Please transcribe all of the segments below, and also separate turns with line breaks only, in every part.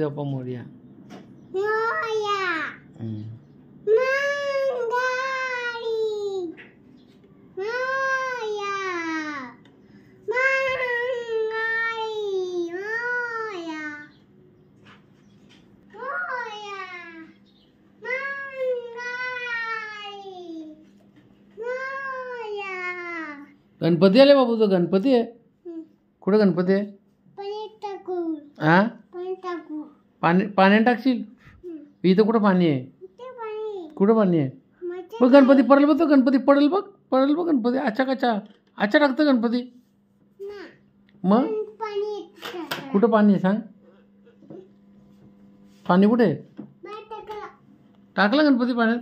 बाप्पा मोरया.
मोरया. मंगळी. मोरया. मंगळी. मोरया. मोरया. मंगळी. मोरया.
गणपती आले बाबू. तो गणपती आहे. कुठे गणपती आहे?
पाणी टाकू.
हा
पाणी टाकू.
पाण्यात टाकशील? इथं कुठं पाणी आहे?
इथे पाणी.
कुठं पाणी आहे?
मजा
बघ गणपती पडेल बघ. तो गणपती पडेल बघ. पडेल बघ गणपती. अच्छा कचा अच्छा टाकतं गणपती.
ना.
मग
पाणी टाकलं.
कुठं पाणी आहे सांग? पाणी कुठे आहे?
बाहेर टाकलं.
टाकलं गणपती पाण्यात.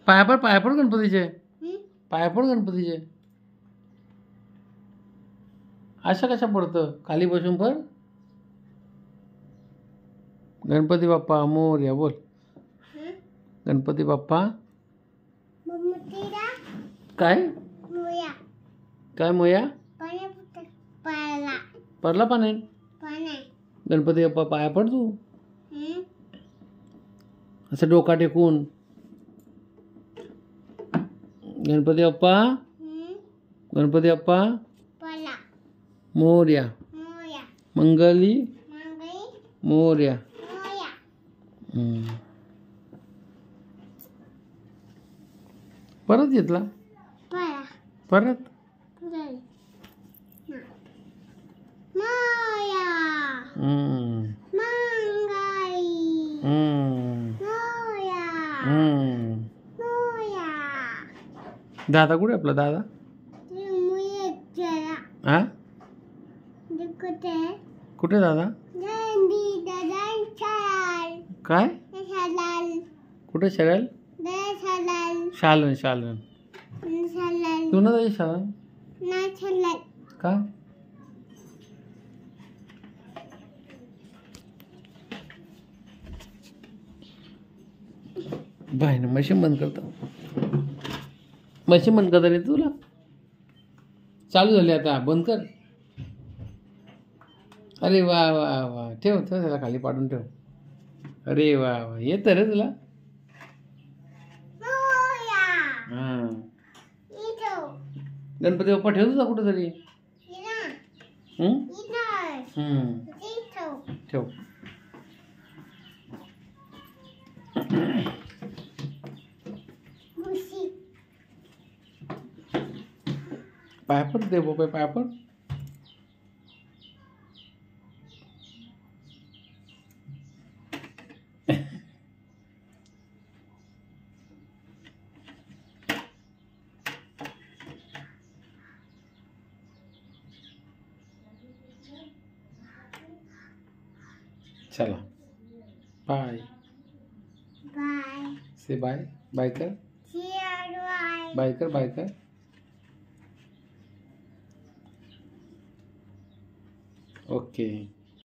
पाया पड गणपतीचे. पाया पड गणपतीचे. अशा कशा पडतं? खाली बसून पण. गणपती बाप्पा मोरया बोल. गणपती बाप्पा.
मम्मीला
काय
मोया.
काय मोया?
पाणी पाला.
पडला पाण्यात.
पाणी.
गणपती बाप्पा पाया पड तू. असं डोका टेकून. गणपती बाप्पा. गणपती बाप्पा
पाला.
मोरया.
मोया.
मंगली
मंगळी.
मोरया.
मोया.
परत घेतला.
पाला.
परत
पुढे. मोया. मंगळी. मोया. मोया.
दादा कुठे आपला दादा?
मुये जरा.
हा
कुठे?
कुठे दादा?
दांडी दादा चाल.
काय
शालाल.
कुठे शराल?
शालाल.
शालन शालन.
शालाल.
तू ना जाई शालन.
ना शालाल.
का? बाय ना मशीन बंद करतो. मशीन बंद करता रे तुला. चालू झाली आता. बंद कर. अरे वा वा वा. ठेव ठेव त्याला खाली पाडून ठेव. अरे वा वा. येतं रे तुला.
मोया.
हां
इथो.
गणपती बाप्पा ठेव तुझा कुठं तरी.
इना.
हं?
इना. इथो.
ठेव.
बुशी.
पाया पड दे बाप्पा पाया पड. चला बाय.
बाय.
से बाय. बाय कर.
बाय.
बाय कर. बाय कर. ओके.